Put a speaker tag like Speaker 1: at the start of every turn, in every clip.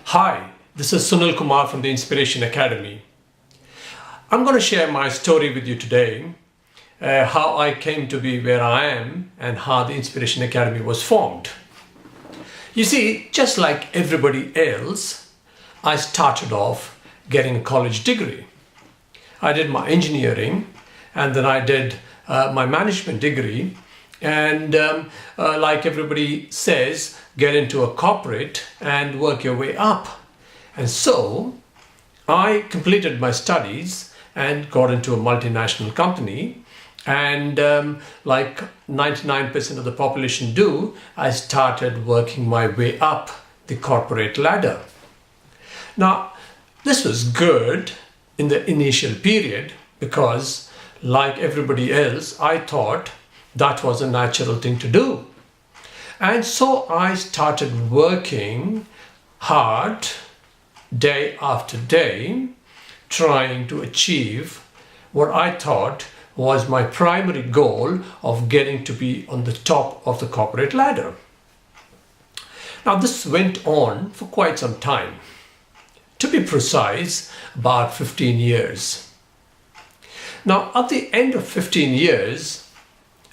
Speaker 1: Hi, this is Sunil Kumar from the Inspiration Academy. I'm going to share my story with you today, how I came to be where I am and how the Inspiration Academy was formed. You see, just like everybody else, I started off getting a college degree. I did my engineering and then I did my management degree, and like everybody says, get into a corporate and work your way up. And so I completed my studies and got into a multinational company, and like 99% of the population do, I started working my way up the corporate ladder. Now, this was good in the initial period because, like everybody else, I thought that was a natural thing to do. And so I started working hard day after day, trying to achieve what I thought was my primary goal of getting to be on the top of the corporate ladder. Now, this went on for quite some time. To be precise, about 15 years. Now, at the end of 15 years,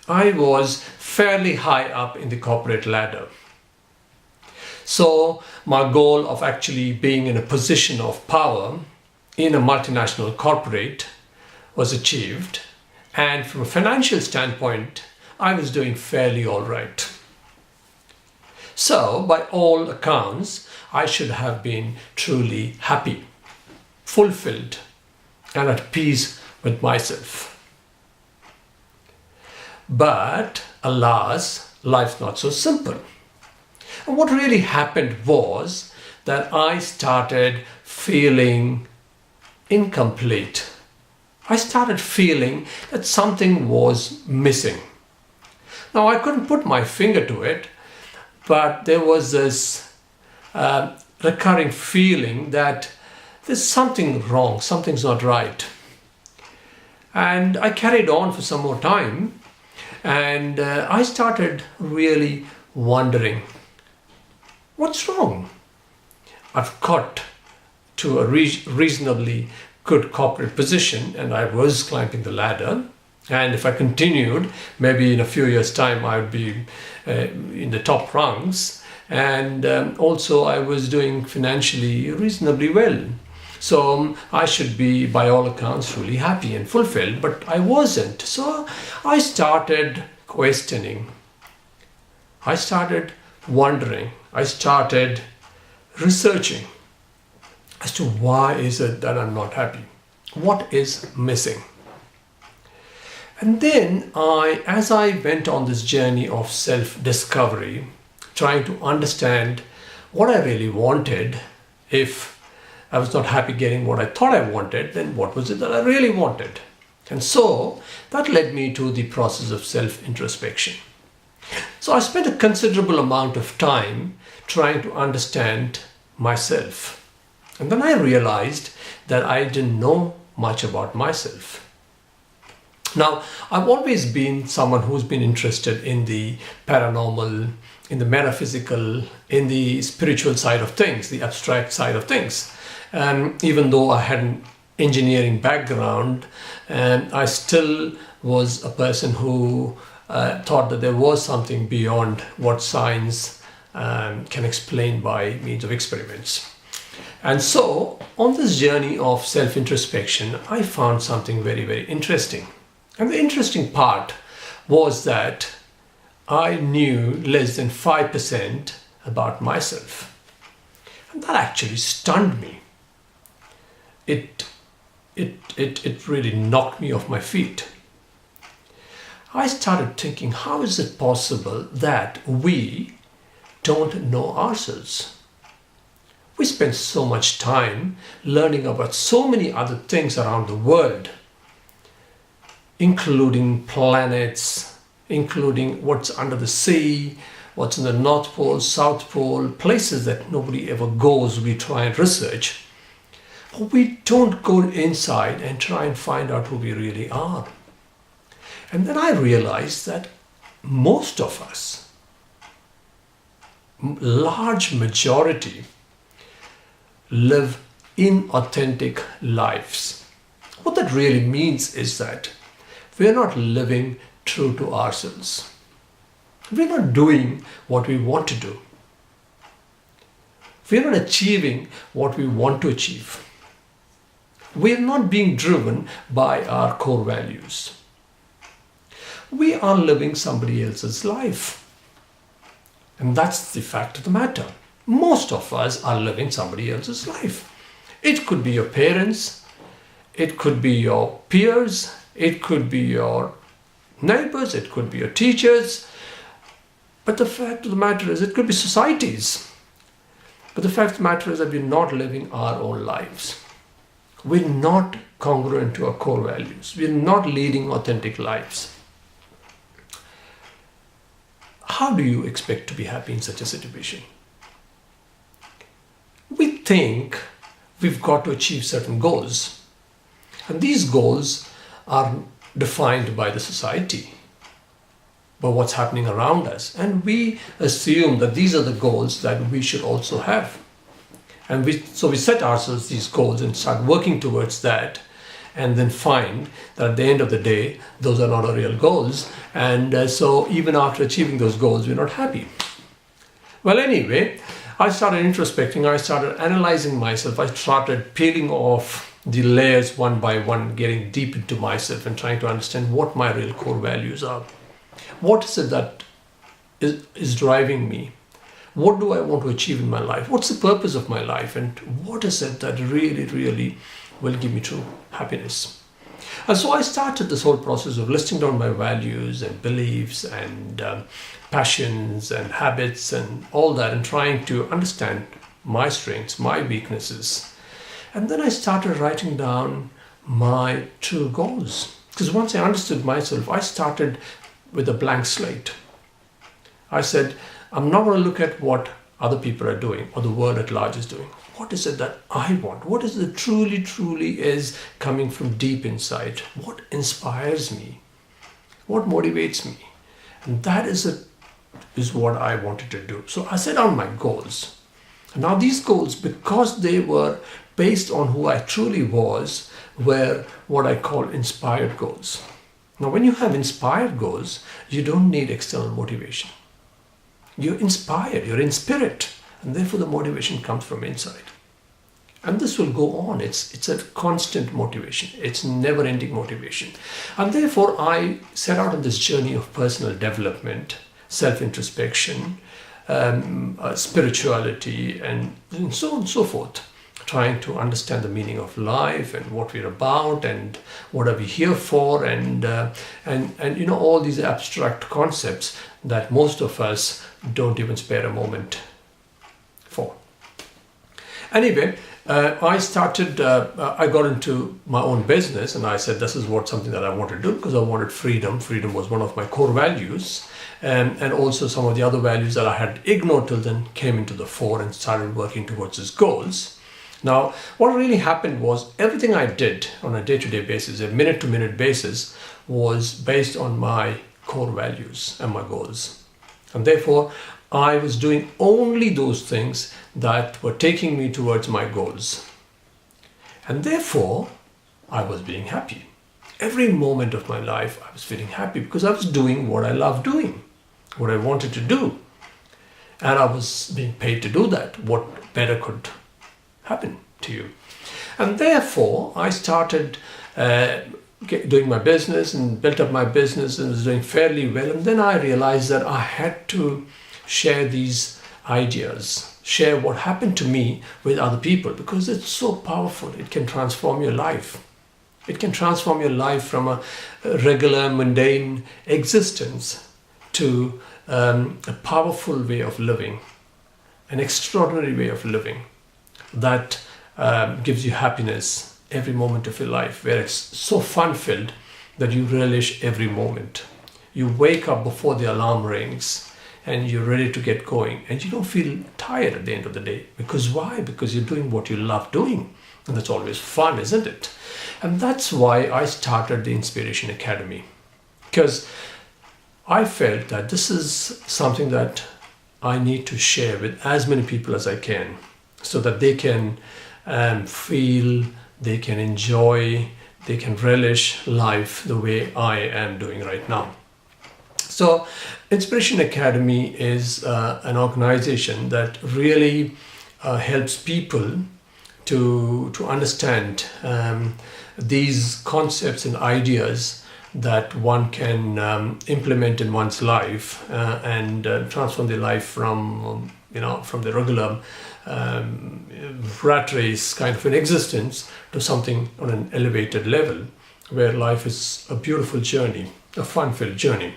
Speaker 1: I was fairly high up in the corporate ladder. So my goal of actually being in a position of power in a multinational corporate was achieved. And from a financial standpoint, I was doing fairly all right. So by all accounts, I should have been truly happy, fulfilled, and at peace with myself. But alas, life's not so simple. And what really happened was that I started feeling incomplete. I started feeling that something was missing. Now, I couldn't put my finger to it, but there was this recurring feeling that there's something wrong, something's not right. And I carried on for some more time. And I started really wondering, what's wrong? I've got to a reasonably good corporate position and I was climbing the ladder. And if I continued, maybe in a few years' time, I would be in the top rungs. And also I was doing financially reasonably well. So I should be, by all accounts, really happy and fulfilled, but I wasn't. So I started questioning. I started wondering. I started researching as to why is it that I'm not happy? What is missing? And then as I went on this journey of self-discovery, trying to understand what I really wanted, if I was not happy getting what I thought I wanted, then what was it that I really wanted? And so that led me to the process of self-introspection. So I spent a considerable amount of time trying to understand myself. And then I realized that I didn't know much about myself. Now, I've always been someone who's been interested in the paranormal, in the metaphysical, in the spiritual side of things, the abstract side of things. Even though I had an engineering background, I still was a person who thought that there was something beyond what science can explain by means of experiments. And so on this journey of self-introspection, I found something very, very interesting. And the interesting part was that I knew less than 5% about myself. And that actually stunned me. It really knocked me off my feet. I started thinking, how is it possible that we don't know ourselves? We spend so much time learning about so many other things around the world, including planets, including what's under the sea, what's in the North Pole, South Pole, places that nobody ever goes, we try and research. But we don't go inside and try and find out who we really are. And then I realized that most of us, large majority, live inauthentic lives. What that really means is that we're not living true to ourselves. We're not doing what we want to do. We're not achieving what we want to achieve. We're not being driven by our core values. We are living somebody else's life. And that's the fact of the matter. Most of us are living somebody else's life. It could be your parents, it could be your peers, it could be your neighbors, it could be your teachers. But the fact of the matter is, it could be societies. But the fact of the matter is that we're not living our own lives. We're not congruent to our core values. We're not leading authentic lives. How do you expect to be happy in such a situation? We think we've got to achieve certain goals. And these goals are defined by the society, by what's happening around us. And we assume that these are the goals that we should also have. And so we set ourselves these goals and start working towards that, and then find that at the end of the day, those are not our real goals. And so even after achieving those goals, we're not happy. Well, anyway, I started introspecting, I started analyzing myself, I started peeling off the layers one by one, getting deep into myself and trying to understand what my real core values are. What is it that is driving me? What do I want to achieve in my life? What's the purpose of my life? And what is it that really, really will give me true happiness? And so I started this whole process of listing down my values and beliefs and passions and habits and all that, and trying to understand my strengths, my weaknesses. And then I started writing down my true goals. Because once I understood myself, I started with a blank slate. I said, I'm not going to look at what other people are doing or the world at large is doing. What is it that I want? What is it truly, truly is coming from deep inside? What inspires me? What motivates me? And that is what I wanted to do. So I set down my goals. And now these goals, because they were based on who I truly was, were what I call inspired goals. Now, when you have inspired goals, you don't need external motivation. You're inspired, you're in spirit, and therefore the motivation comes from inside. And this will go on. It's a constant motivation. It's never-ending motivation. And therefore, I set out on this journey of personal development, self-introspection, spirituality, and so on and so forth, trying to understand the meaning of life and what we're about and what are we here for, and all these abstract concepts that most of us don't even spare a moment for. Anyway, I got into my own business, and I said this is something that I want to do because I wanted freedom. Freedom was one of my core values, and also some of the other values that I had ignored till then came into the fore and started working towards these goals. Now, what really happened was everything I did on a day-to-day basis, a minute-to-minute basis, was based on my core values and my goals. And therefore, I was doing only those things that were taking me towards my goals. And therefore, I was being happy. Every moment of my life, I was feeling happy because I was doing what I loved doing, what I wanted to do. And I was being paid to do that. What better could happen to you? And therefore, I started doing my business and built up my business and was doing fairly well. And then I realized that I had to share these ideas, share what happened to me with other people, because it's so powerful. It can transform your life. It can transform your life from a regular, mundane existence to a powerful way of living, an extraordinary way of living that gives you happiness every moment of your life, where it's so fun-filled that you relish every moment. You wake up before the alarm rings and you're ready to get going, and you don't feel tired at the end of the day. Because why? Because you're doing what you love doing, and that's always fun, isn't it? And that's why I started the Inspiration Academy, because I felt that this is something that I need to share with as many people as I can. so that they can feel, they can enjoy, they can relish life the way I am doing right now. So, Inspiration Academy is an organization that really helps people to understand these concepts and ideas that one can implement in one's life and transform their life from from the regular rat race kind of an existence to something on an elevated level where life is a beautiful journey, a fun-filled journey.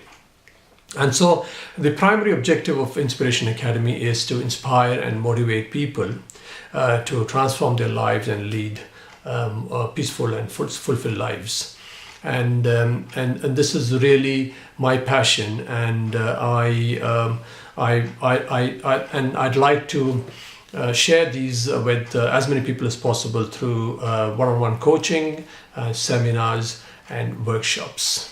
Speaker 1: And so the primary objective of Inspiration Academy is to inspire and motivate people to transform their lives and lead peaceful and fulfilled lives. And this is really my passion, and I'd like to share these with as many people as possible through one-on-one coaching, seminars, and workshops.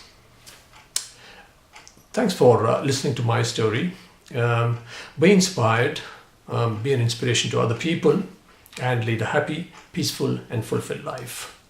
Speaker 1: Thanks for listening to my story. Be inspired, be an inspiration to other people, and lead a happy, peaceful, and fulfilled life.